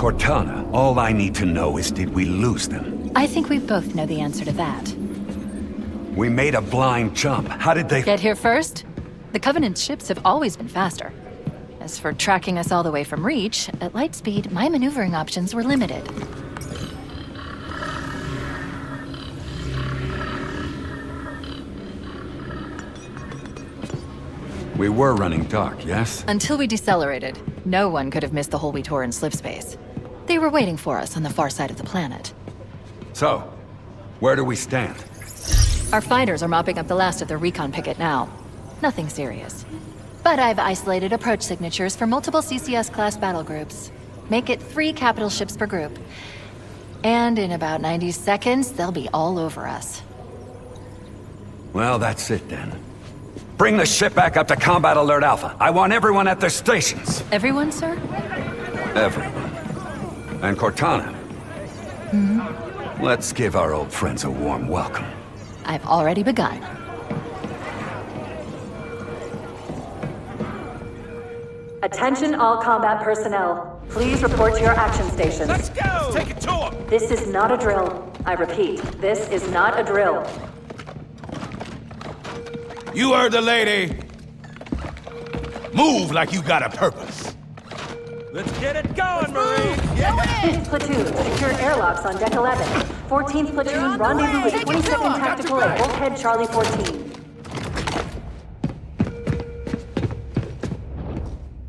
Cortana, all I need to know is did we lose them? I think we both know the answer to that. We made a blind jump. How did they— Get here first? The Covenant's ships have always been faster. As for tracking us all the way from Reach, at light speed, my maneuvering options were limited. We were running dark, yes? Until we decelerated, no one could have missed the hole we tore in slip space. They were waiting for us on the far side of the planet. So, where do we stand? Our fighters are mopping up the last of their recon picket now. Nothing serious. But I've isolated approach signatures for multiple CCS-class battle groups. Make it 3 capital ships per group. And in about 90 seconds, they'll be all over us. Well, that's it then. Bring the ship back up to Combat Alert Alpha. I want everyone at their stations. Everyone, sir? Everyone. And Cortana. Let's give our old friends a warm welcome. I've already begun. Attention all combat personnel. Please report to your action stations. Let's go! Take it to him! This is not a drill. I repeat, this is not a drill. You heard the lady. Move like you got a purpose. Let's get it going, Marine! 5th Platoon, secure airlocks on Deck 11. 14th Platoon, rendezvous with 22nd Tactical at Wolfhead Charlie 14.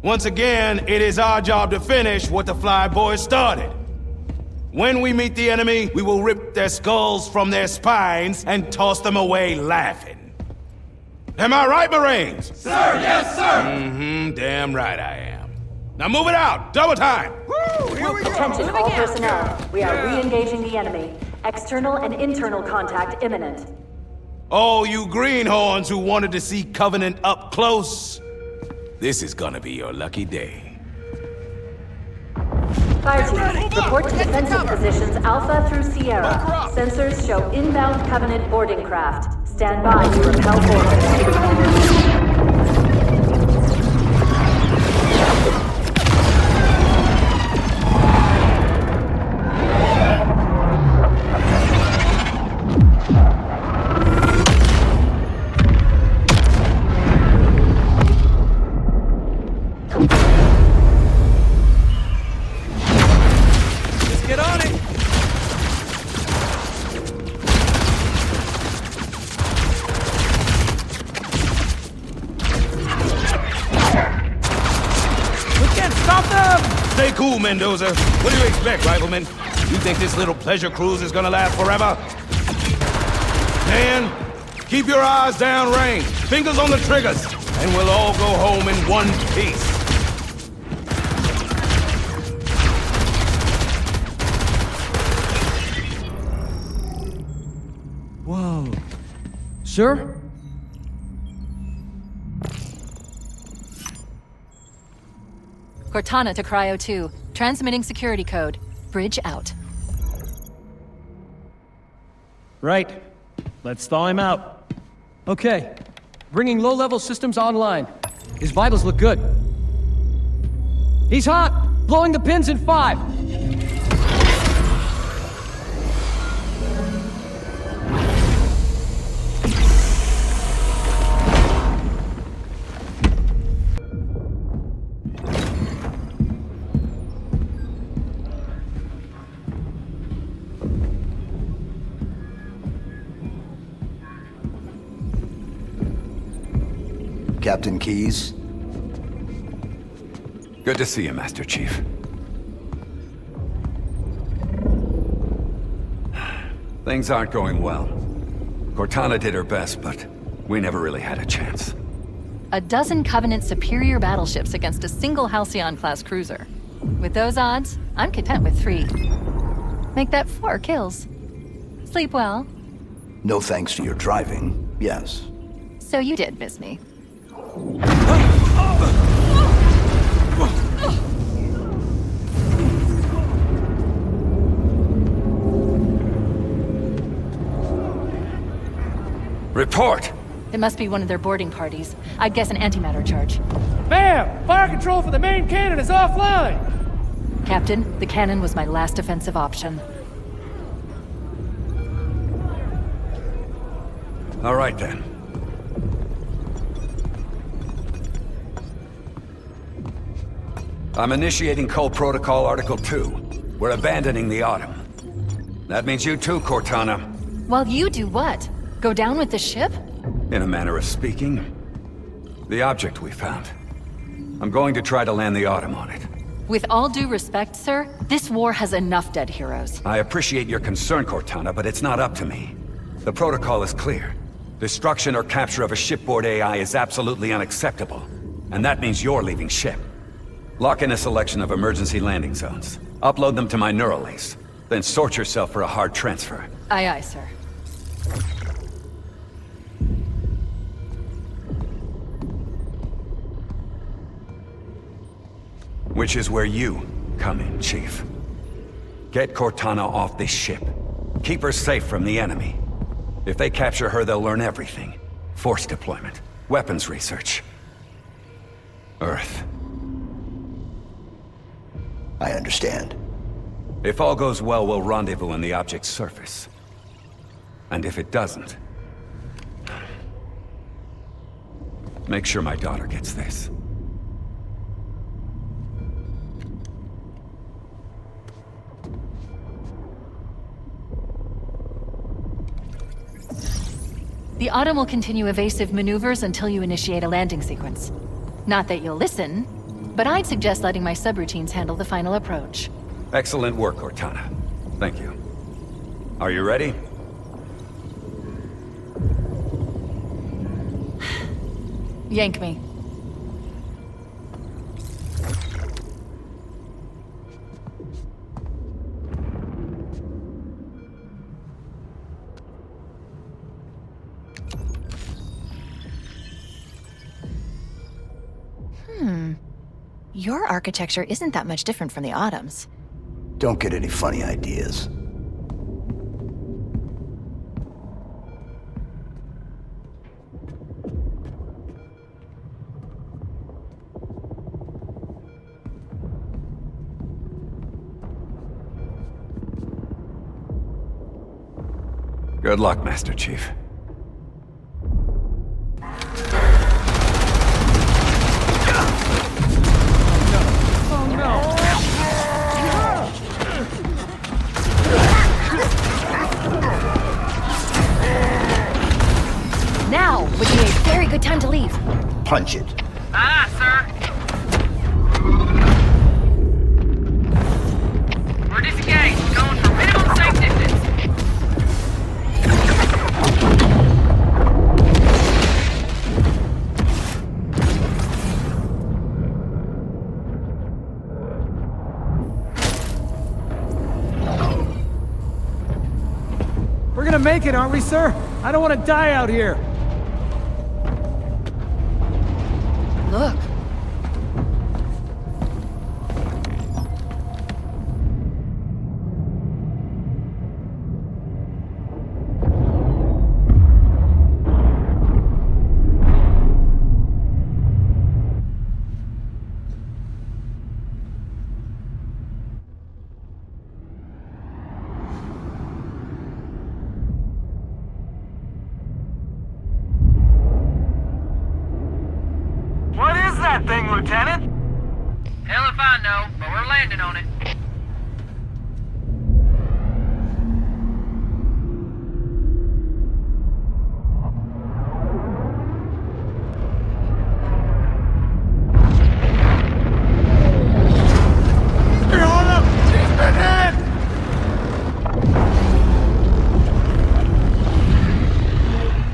Once again, it is our job to finish what the Flyboys started. When we meet the enemy, we will rip their skulls from their spines and toss them away laughing. Am I right, Marines? Sir, yes, sir! Damn right I am. Now move it out! Double time! Woo, here we go! Attention all personnel. We are re-engaging the enemy. External and internal contact imminent. Oh, you greenhorns who wanted to see Covenant up close. This is gonna be your lucky day. Fire team, report to defensive positions Alpha through Sierra. Sensors show inbound Covenant boarding craft. Stand by to repel orders. Stay cool, Mendoza. What do you expect, Rifleman? You think this little pleasure cruise is gonna last forever? Man, keep your eyes downrange, fingers on the triggers, and we'll all go home in one piece. Whoa. Sir? Cortana to Cryo 2. Transmitting security code. Bridge out. Right. Let's thaw him out. Okay. Bringing low-level systems online. His vitals look good. He's hot! Blowing the pins in 5! Captain Keyes? Good to see you, Master Chief. Things aren't going well. Cortana did her best, but we never really had a chance. A dozen Covenant superior battleships against a single Halcyon-class cruiser. With those odds, I'm content with 3. Make that 4 kills. Sleep well. No thanks to your driving, yes. So you did miss me. Report! It must be one of their boarding parties. I'd guess an antimatter charge. Ma'am! Fire control for the main cannon is offline! Captain, the cannon was my last defensive option. All right, then. I'm initiating Cole Protocol Article 2. We're abandoning the Autumn. That means you too, Cortana. While you do what? Go down with the ship? In a manner of speaking. The object we found. I'm going to try to land the Autumn on it. With all due respect, sir, this war has enough dead heroes. I appreciate your concern, Cortana, but it's not up to me. The protocol is clear. Destruction or capture of a shipboard AI is absolutely unacceptable. And that means you're leaving ship. Lock in a selection of emergency landing zones. Upload them to my Neuralase. Then sort yourself for a hard transfer. Aye, aye, sir. Which is where you come in, Chief. Get Cortana off this ship. Keep her safe from the enemy. If they capture her, they'll learn everything. Force deployment, weapons research. Earth. I understand. If all goes well, we'll rendezvous on the object's surface. And if it doesn't... make sure my daughter gets this. The Autumn will continue evasive maneuvers until you initiate a landing sequence. Not that you'll listen, but I'd suggest letting my subroutines handle the final approach. Excellent work, Cortana. Thank you. Are you ready? Yank me. Your architecture isn't that much different from the Autumn's. Don't get any funny ideas. Good luck, Master Chief. Now would be a very good time to leave. Punch it. Aye, sir. We're disengaged, going for minimum safe distance. We're gonna make it, aren't we, sir? I don't want to die out here. Look. What is that thing, Lieutenant? Hell if I know, but we're landing on it.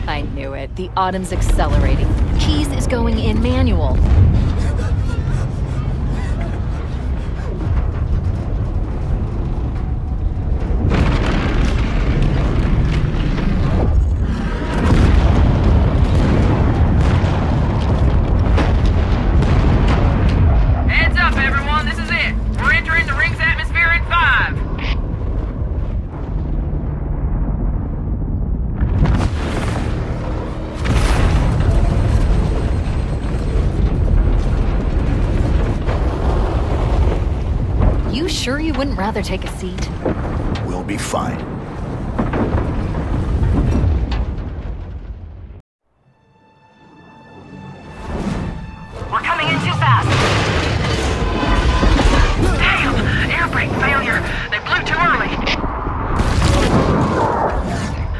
I knew it. The Autumn's accelerating. Keys is going in manual. Heads up, everyone, this is it. We're entering the ring's atmosphere in 5. sure you wouldn't rather take a seat? We'll be fine. We're coming in too fast. Damn! Air brake failure. They blew too early.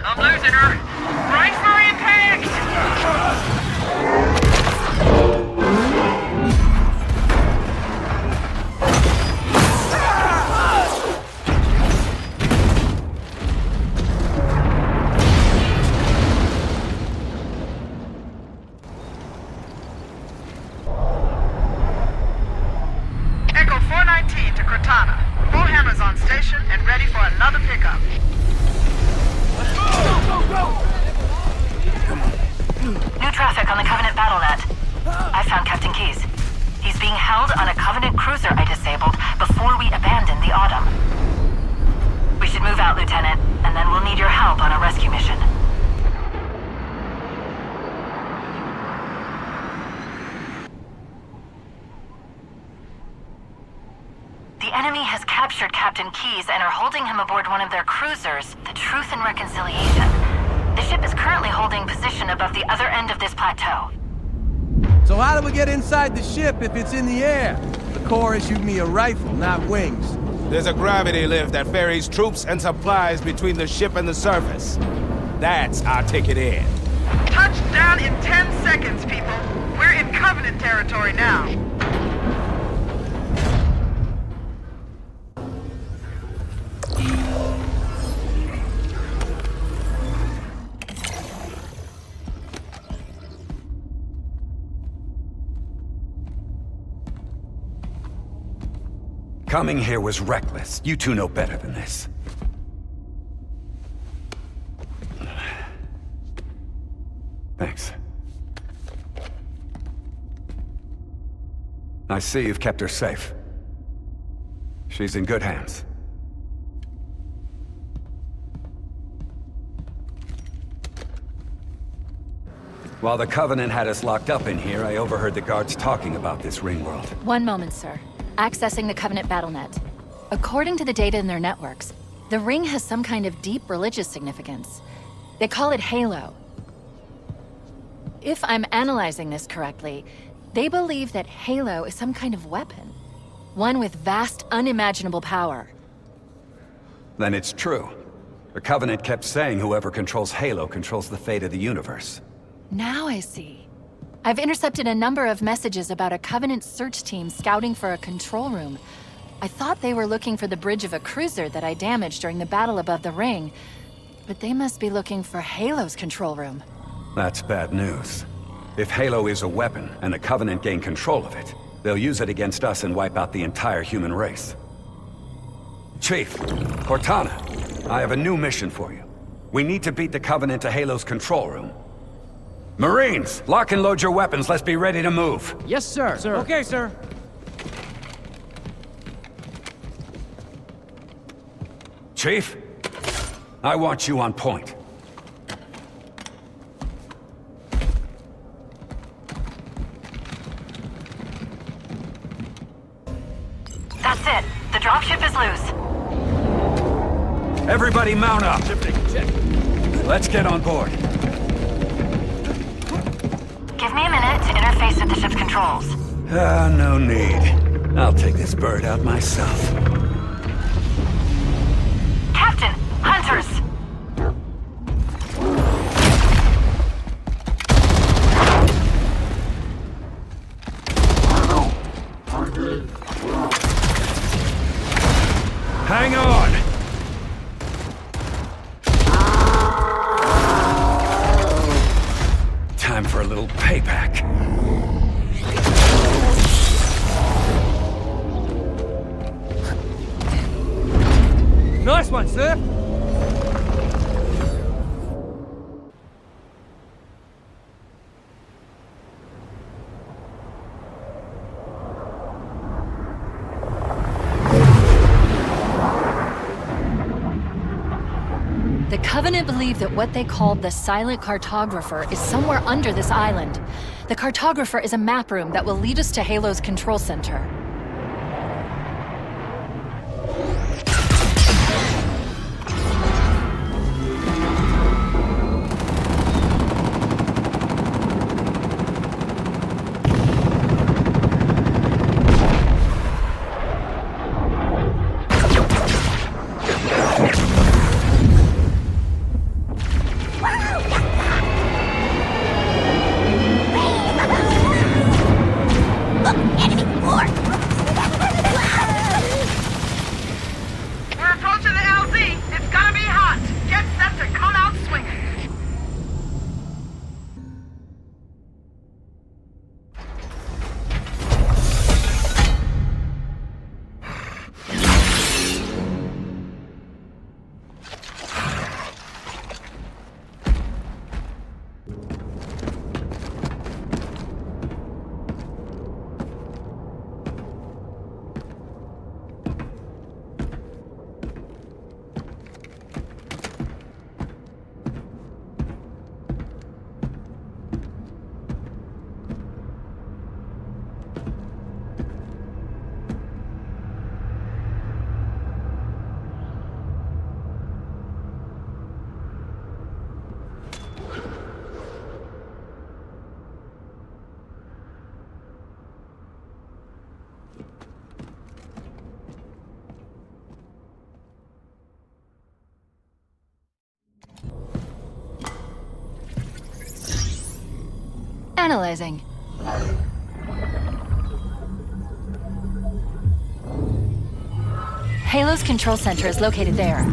I'm losing her. Brace for impact! Echo 419 to Cortana. Bullhammer's on station and ready for another pickup. New traffic on the Covenant BattleNet. I found Captain Keyes. He's being held on a Covenant cruiser I disabled before we abandoned the Autumn. We should move out, Lieutenant, and then we'll need your help on a rescue mission. The enemy has captured Captain Keyes and are holding him aboard one of their cruisers, the Truth and Reconciliation. The ship is currently holding position above the other end of this plateau. So how do we get inside the ship if it's in the air? The Corps issued me a rifle, not wings. There's a gravity lift that ferries troops and supplies between the ship and the surface. That's our ticket in. Touchdown in 10 seconds, people. We're in Covenant territory now. Coming here was reckless. You two know better than this. Thanks. I see you've kept her safe. She's in good hands. While the Covenant had us locked up in here, I overheard the guards talking about this ring world. One moment, sir. Accessing the Covenant BattleNet. According to the data in their networks, the ring has some kind of deep religious significance. They call it Halo. If I'm analyzing this correctly, they believe that Halo is some kind of weapon. One with vast, unimaginable power. Then it's true. The Covenant kept saying whoever controls Halo controls the fate of the universe. Now I see. I've intercepted a number of messages about a Covenant search team scouting for a control room. I thought they were looking for the bridge of a cruiser that I damaged during the battle above the ring, but they must be looking for Halo's control room. That's bad news. If Halo is a weapon, and the Covenant gain control of it, they'll use it against us and wipe out the entire human race. Chief, Cortana, I have a new mission for you. We need to beat the Covenant to Halo's control room. Marines, lock and load your weapons. Let's be ready to move. Yes, sir. Okay, sir. Chief, I want you on point. That's it. The dropship is loose. Everybody mount up. Let's get on board. Give me a minute to interface with the ship's controls. No need. I'll take this bird out myself. Captain! Hunters! Hang on! Time for a little payback. Nice one, sir. The Covenant believe that what they called the Silent Cartographer is somewhere under this island. The Cartographer is a map room that will lead us to Halo's control center. Analyzing. Halo's control center is located there.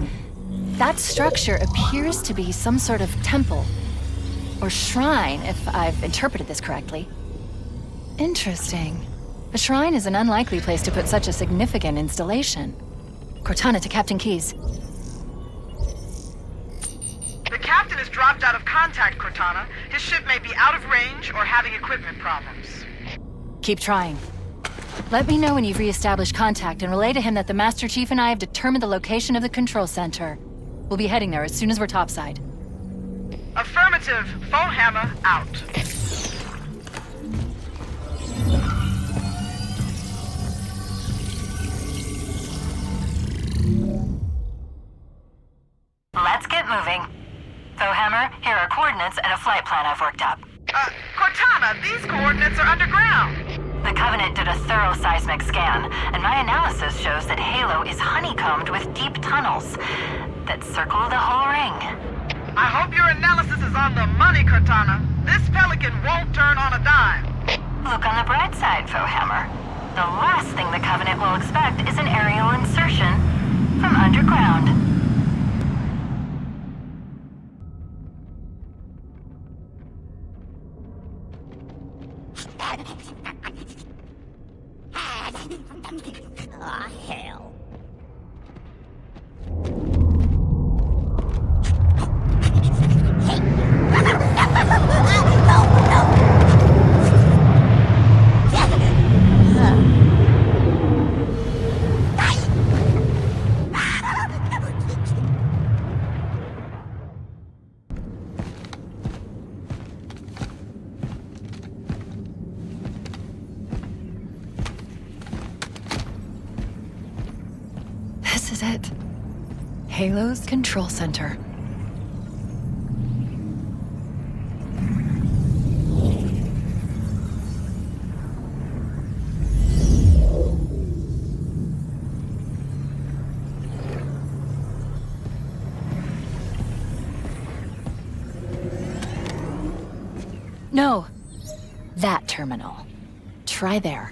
That structure appears to be some sort of temple. Or shrine, if I've interpreted this correctly. Interesting. A shrine is an unlikely place to put such a significant installation. Cortana to Captain Keyes. The captain has dropped out of contact, Cortana. His ship may be out of range or having equipment problems. Keep trying. Let me know when you've reestablished contact and relay to him that the Master Chief and I have determined the location of the control center. We'll be heading there as soon as we're topside. Affirmative. Foehammer out. Let's get moving. Foehammer, here are coordinates and a flight plan I've worked up. Cortana, these coordinates are underground. The Covenant did a thorough seismic scan, and my analysis shows that Halo is honeycombed with deep tunnels that circle the whole ring. I hope your analysis is on the money, Cortana. This Pelican won't turn on a dime. Look on the bright side, Foehammer. The last thing the Covenant will expect is an aerial insertion from underground. Ah, hell. This is it. Halo's control center. No. That terminal. Try there.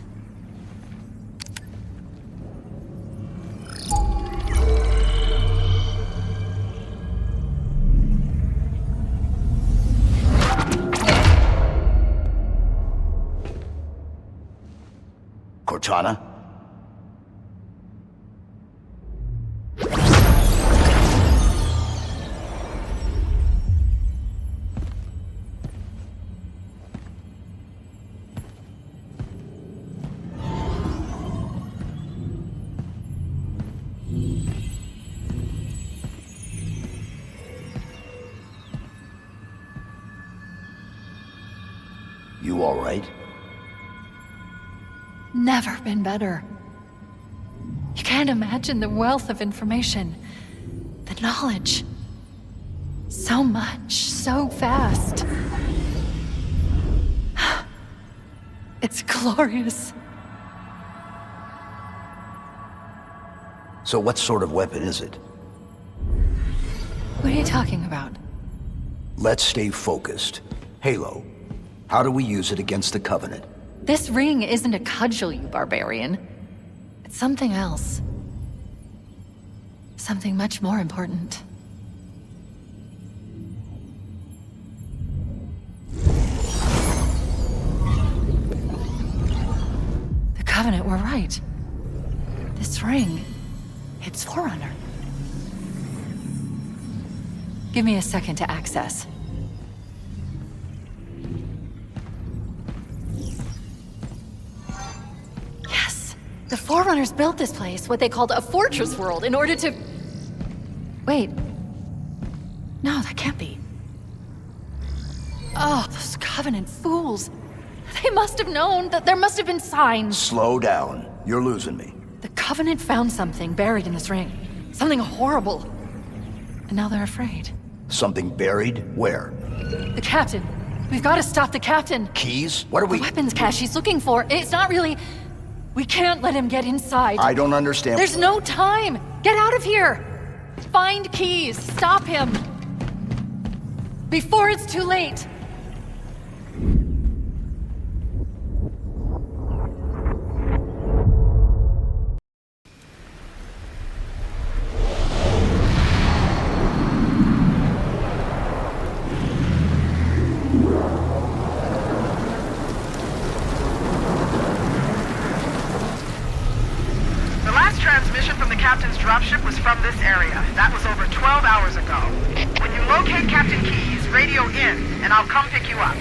Cortana? You all right? Never been better. You can't imagine the wealth of information, the knowledge. So much, so fast. It's glorious. So what sort of weapon is it? What are you talking about? Let's stay focused. Halo, how do we use it against the Covenant? This ring isn't a cudgel, you barbarian. It's something else. Something much more important. The Covenant were right. This ring, it's Forerunner. Give me a second to access. The Forerunners built this place, what they called a fortress world, in order to... Wait. No, that can't be. Oh, those Covenant fools. They must have known that there must have been signs. Slow down. You're losing me. The Covenant found something buried in this ring. Something horrible. And now they're afraid. Something buried? Where? The captain. We've got to stop the captain. Keys? What are we... The weapons cache he's looking for. It's not really... We can't let him get inside. I don't understand. There's no time! Get out of here! Find Keyes! Stop him! Before it's too late! The last transmission from the captain's dropship was from this area. That was over 12 hours ago. When you locate Captain Keyes, radio in, and I'll come pick you up.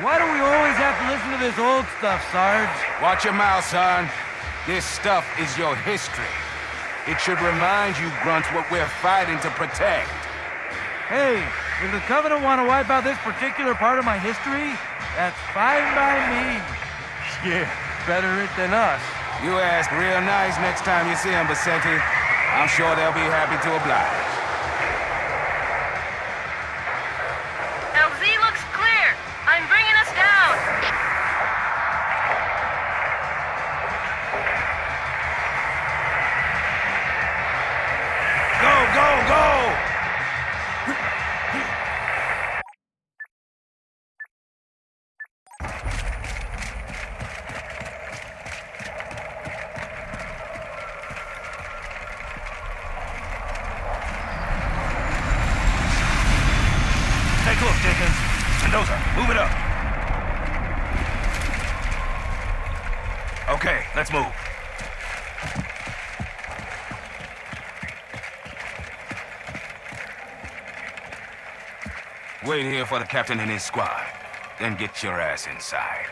Why do we always have to listen to this old stuff, Sarge? Watch your mouth, son. This stuff is your history. It should remind you grunts what we're fighting to protect. Hey, if the Covenant want to wipe out this particular part of my history, that's fine by me. Yeah, better it than us. You ask real nice next time you see them, Vicente. I'm sure they'll be happy to oblige. LZ looks clear. I'm bringing us down. Go, go, go! Take a look, Jenkins. Mendoza, move it up. Okay, let's move. Wait here for the captain and his squad. Then get your ass inside.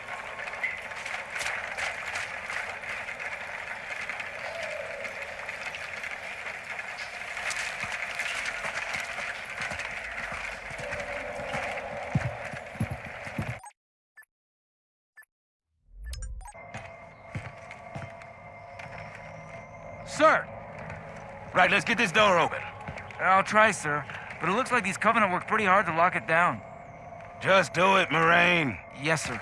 Sir! Right, let's get this door open. I'll try, sir. But it looks like these Covenant worked pretty hard to lock it down. Just do it, Moraine. Yes, sir.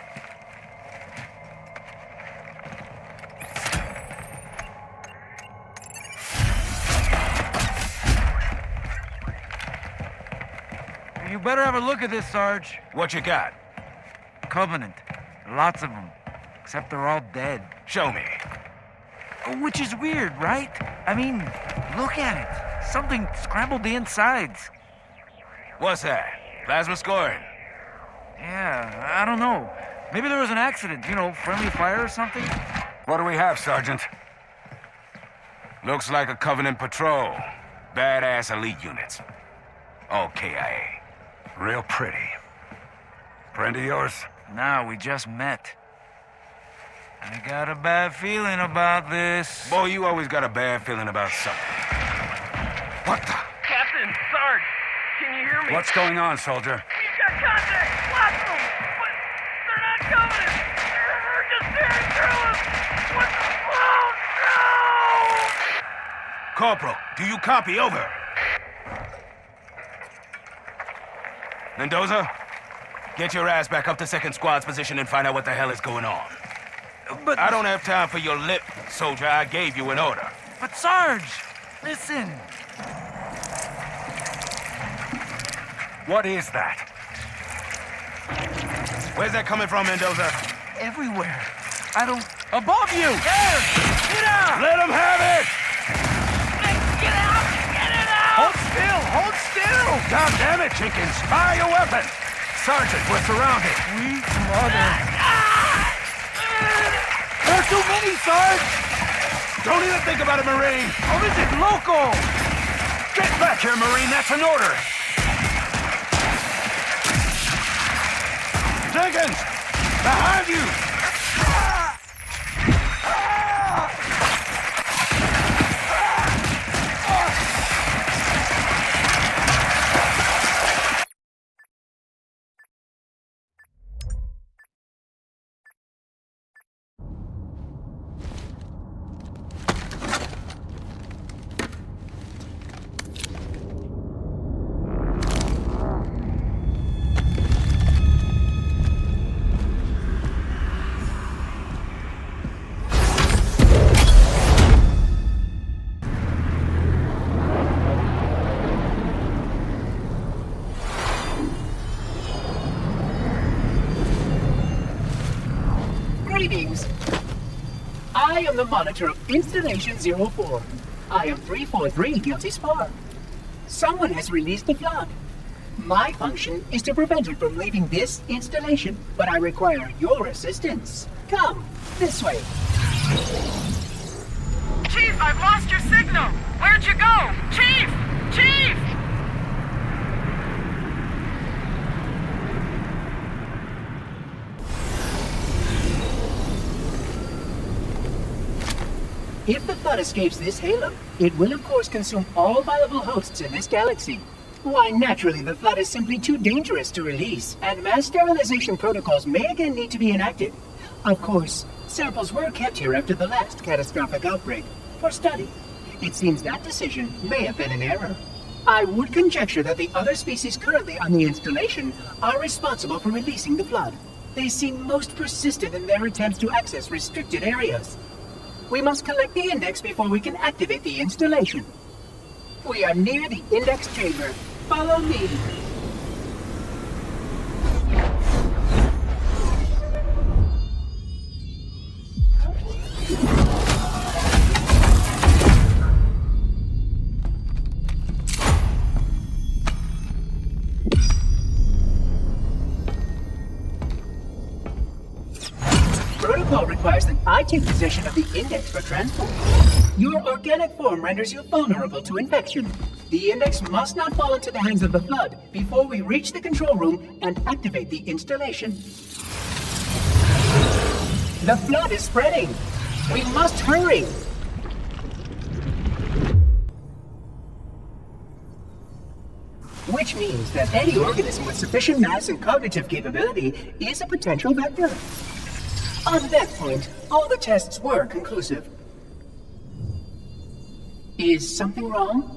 You better have a look at this, Sarge. What you got? Covenant. Lots of them. Except they're all dead. Show me. Which is weird, right? I mean, look at it. Something scrambled the insides. What's that? Plasma scoring? Yeah, I don't know. Maybe there was an accident, you know, friendly fire or something? What do we have, Sergeant? Looks like a Covenant patrol. Badass elite units. All KIA. Real pretty. Friend of yours? Nah, we just met. I got a bad feeling about this. Boy, you always got a bad feeling about something. What the? Captain, Sarge, can you hear me? What's going on, soldier? We've got contact! Lots of them! But they're not coming! They're just tearing through us! What the... Oh, no! Corporal, do you copy? Over. Mendoza, get your ass back up to second squad's position and find out what the hell is going on. But I don't have time for your lip, soldier. I gave you an order. But Sarge, listen. What is that? Where's that coming from, Mendoza? Everywhere. I don't... Above you! There! Get out! Let him have it! Get out! Get it out! Hold still! Hold still! God damn it, Jenkins! Fire your weapon! Sergeant, we're surrounded. Sweet mother. There are too many, Sarge! Don't even think about it, Marine! Oh, this is local! Get back here, Marine! That's an order! Jenkins! Behind you! Greetings. I am the monitor of Installation 04. I am 343 Guilty Spar. Someone has released the flood. My function is to prevent it from leaving this installation, but I require your assistance. Come, this way. Chief, I've lost your signal. Where'd you go? Chief! Chief! If the flood escapes this halo, it will of course consume all viable hosts in this galaxy. Why, naturally, the flood is simply too dangerous to release, and mass sterilization protocols may again need to be enacted. Of course, samples were kept here after the last catastrophic outbreak, for study. It seems that decision may have been an error. I would conjecture that the other species currently on the installation are responsible for releasing the flood. They seem most persistent in their attempts to access restricted areas. We must collect the index before we can activate the installation. We are near the index chamber. Follow me. Protocol requires that I take possession of the index for transport. Your organic form renders you vulnerable to infection. The index must not fall into the hands of the flood before we reach the control room and activate the installation. The flood is spreading. We must hurry. Which means that any organism with sufficient mass and cognitive capability is a potential vector. On that point, all the tests were conclusive. Is something wrong?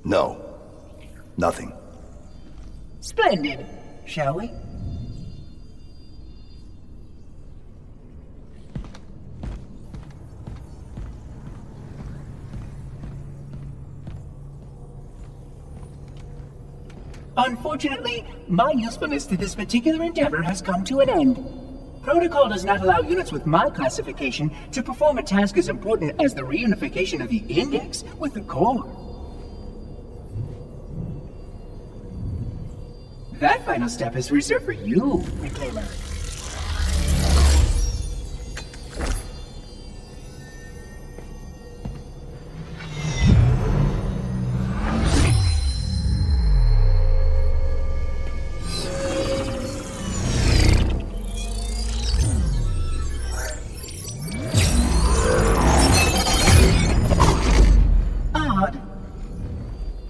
No. Nothing. Splendid. Shall we? Unfortunately, my usefulness to this particular endeavor has come to an end. Protocol does not allow units with my classification to perform a task as important as the reunification of the index with the core. That final step is reserved for you, Reclaimer.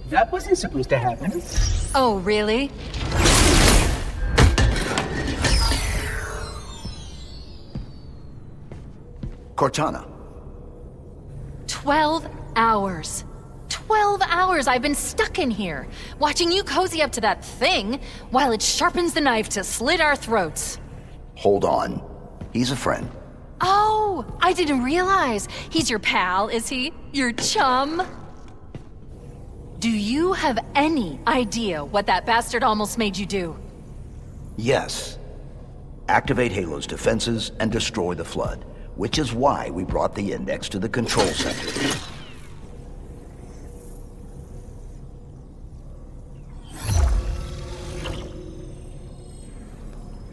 That wasn't supposed to happen. Oh, really? Cortana. 12 hours. 12 12 hours I've been stuck in here, watching you cozy up to that thing while it sharpens the knife to slit our throats. Hold on. He's a friend. Oh, I didn't realize. He's your pal, is he? Your chum? Do you have any idea what that bastard almost made you do? Yes. Activate Halo's defenses and destroy the Flood, which is why we brought the Index to the control center.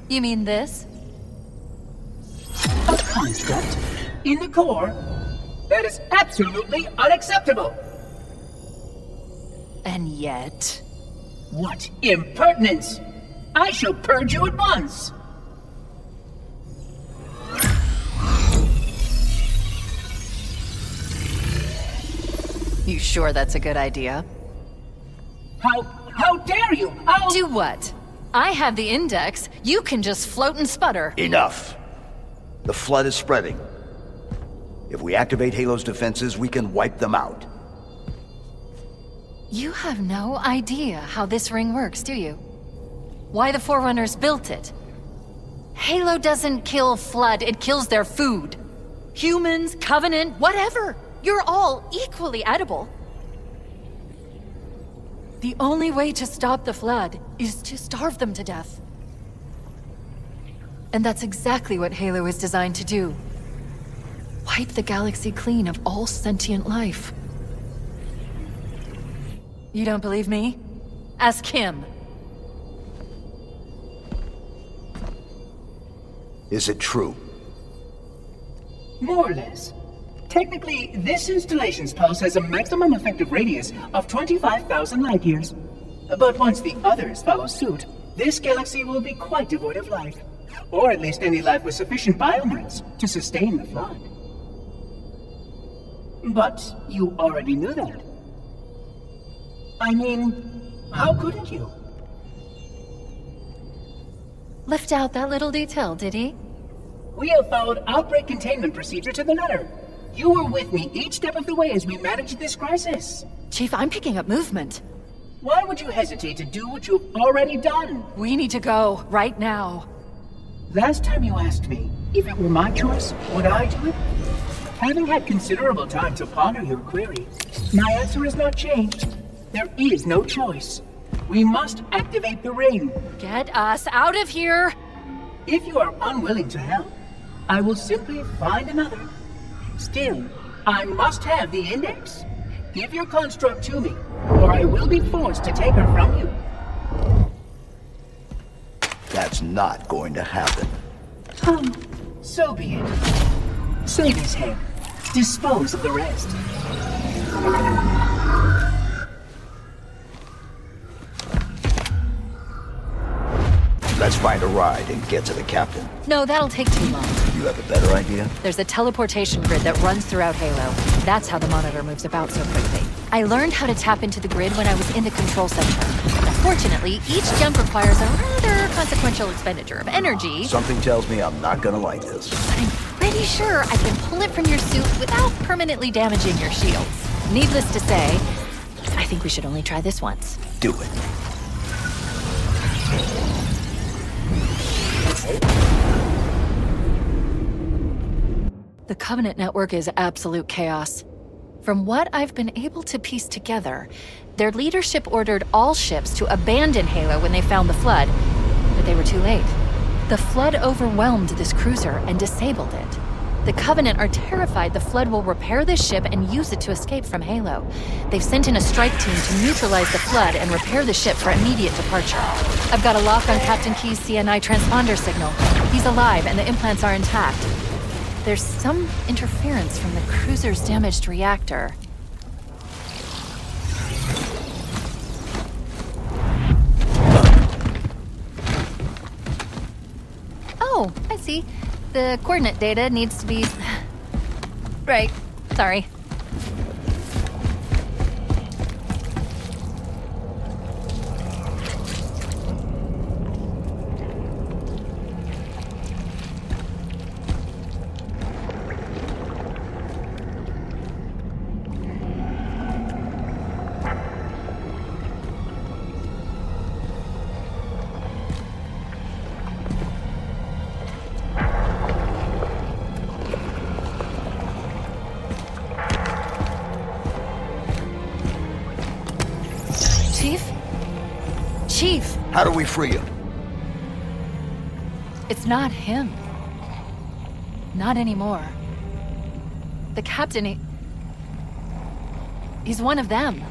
You mean this? A construct in the core? That is absolutely unacceptable! And yet... What impertinence! I shall purge you at once! You sure that's a good idea? How dare you! I'll... Do what? I have the Index. You can just float and sputter. Enough! The Flood is spreading. If we activate Halo's defenses, we can wipe them out. You have no idea how this ring works, do you? Why the Forerunners built it? Halo doesn't kill Flood, it kills their food. Humans, Covenant, whatever. You're all equally edible. The only way to stop the Flood is to starve them to death. And that's exactly what Halo is designed to do. Wipe the galaxy clean of all sentient life. You don't believe me? Ask him. Is it true? More or less. Technically, this installation's pulse has a maximum effective radius of 25,000 light years. But once the others follow suit, this galaxy will be quite devoid of life. Or at least any life with sufficient biomass to sustain the Flood. But you already knew that. I mean, how couldn't you? Left out that little detail, did he? We have followed outbreak containment procedure to the letter. You were with me each step of the way as we managed this crisis. Chief, I'm picking up movement. Why would you hesitate to do what you've already done? We need to go, right now. Last time you asked me if it were my choice, would I do it? Having had considerable time to ponder your query, my answer has not changed. There is no choice. We must activate the ring. Get us out of here! If you are unwilling to help, I will simply find another. Still, I must have the Index. Give your construct to me, or I will be forced to take her from you. That's not going to happen. So be it. Save his head. Dispose of the rest. Let's find a ride and get to the captain. No, that'll take too long. You have a better idea? There's a teleportation grid that runs throughout Halo. That's how the Monitor moves about so quickly. I learned how to tap into the grid when I was in the control center. Unfortunately, each jump requires a rather consequential expenditure of energy. Something tells me I'm not gonna like this. But I'm pretty sure I can pull it from your suit without permanently damaging your shields. Needless to say, I think we should only try this once. Do it. The Covenant network is absolute chaos. From what I've been able to piece together, their leadership ordered all ships to abandon Halo when they found the Flood, but they were too late. The Flood overwhelmed this cruiser and disabled it. The Covenant are terrified the Flood will repair this ship and use it to escape from Halo. They've sent in a strike team to neutralize the Flood and repair the ship for immediate departure. I've got a lock on Captain Key's CNI transponder signal. He's alive and the implants are intact. There's some interference from the cruiser's damaged reactor. Oh, I see. The coordinate data needs to be... Right. Sorry. Chief? Chief! How do we free him? It's not him. Not anymore. The captain, he's one of them.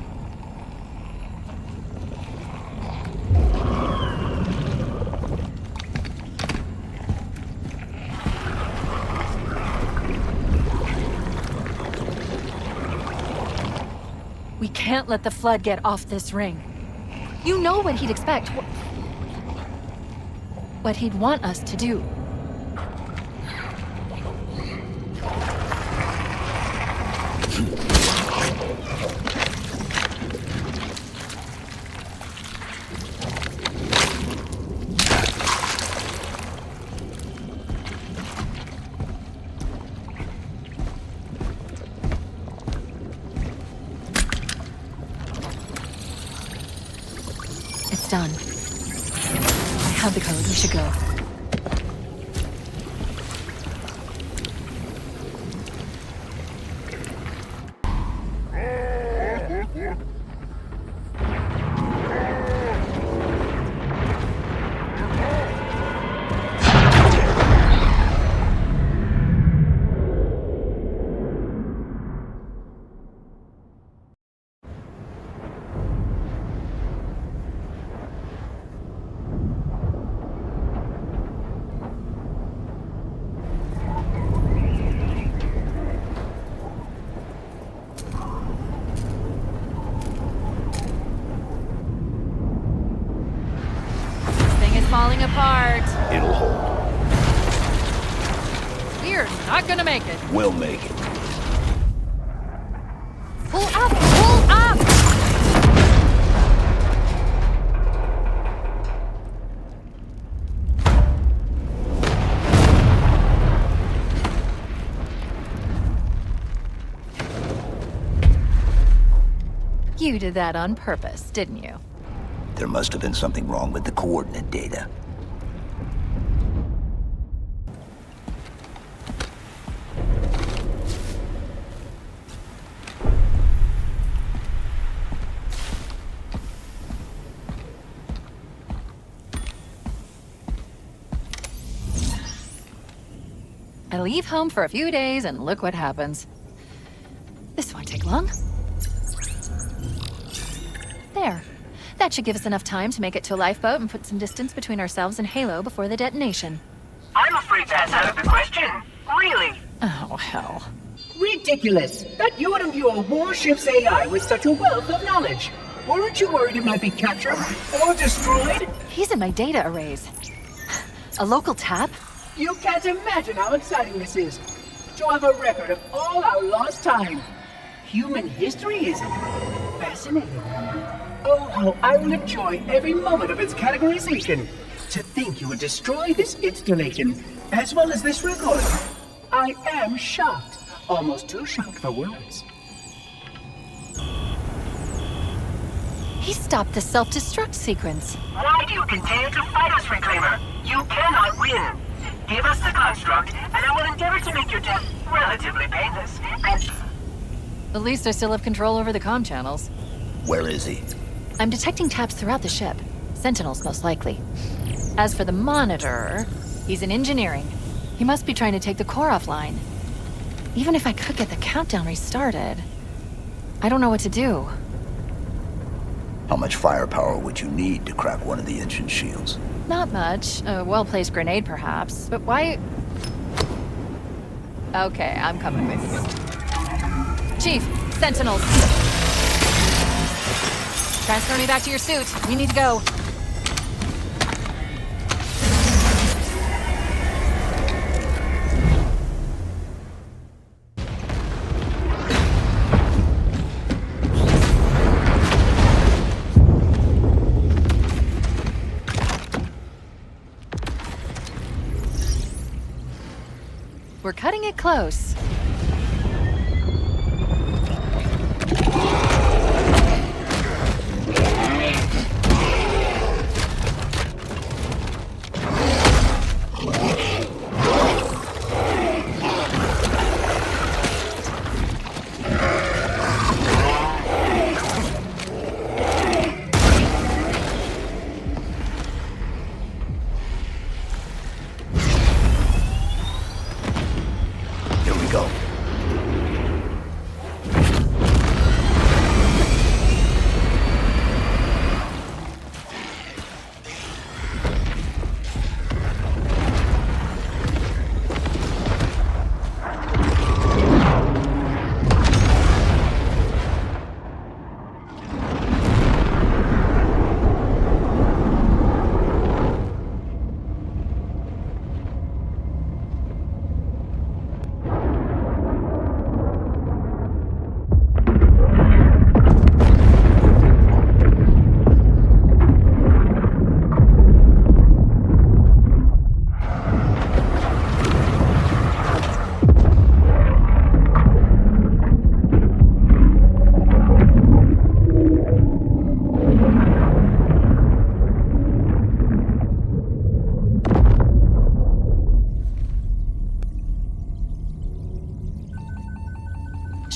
We can't let the Flood get off this ring. You know what he'd expect. What he'd want us to do. It's done. I have the code. We should go. Falling apart. It'll hold. We're not gonna make it. We'll make it. Pull up! Pull up! You did that on purpose, didn't you? There must have been something wrong with the coordinate data. I leave home for a few days and look what happens. This won't take long. There. That should give us enough time to make it to a lifeboat and put some distance between ourselves and Halo before the detonation. I'm afraid that's out of the question. Really? Oh, hell. Ridiculous! That you wouldn't view a warship's AI with such a wealth of knowledge. Weren't you worried it might be captured or destroyed? He's in my data arrays. A local tap? You can't imagine how exciting this is. To have a record of all our lost time. Human history is fascinating. Oh, how I will enjoy every moment of its categorization. To think you would destroy this installation, as well as this record. I am shocked. Almost too shocked for words. He stopped the self-destruct sequence. Why do you continue to fight us, Reclaimer? You cannot win. Give us the construct, and I will endeavor to make your death relatively painless. And At least I still have control over the comm channels. Where is he? I'm detecting taps throughout the ship. Sentinels, most likely. As for the Monitor, he's in engineering. He must be trying to take the core offline. Even if I could get the countdown restarted, I don't know what to do. How much firepower would you need to crack one of the engine shields? Not much. A well-placed grenade, perhaps. But why... Okay, I'm coming with you. Chief, Sentinels. Transfer me back to your suit. We need to go. We're cutting it close.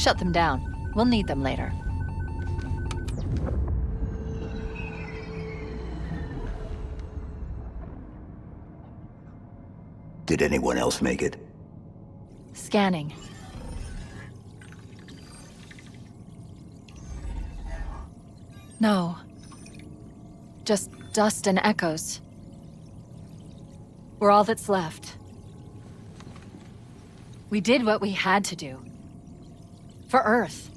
shut them down. We'll need them later. Did anyone else make it? Scanning. No. Just dust and echoes. We're all that's left. We did what we had to do. For Earth.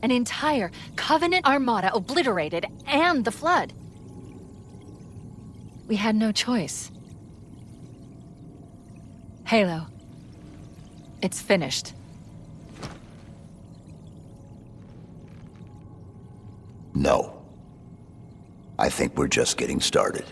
An entire Covenant armada obliterated, and the Flood. We had no choice. Halo. It's finished. No. I think we're just getting started.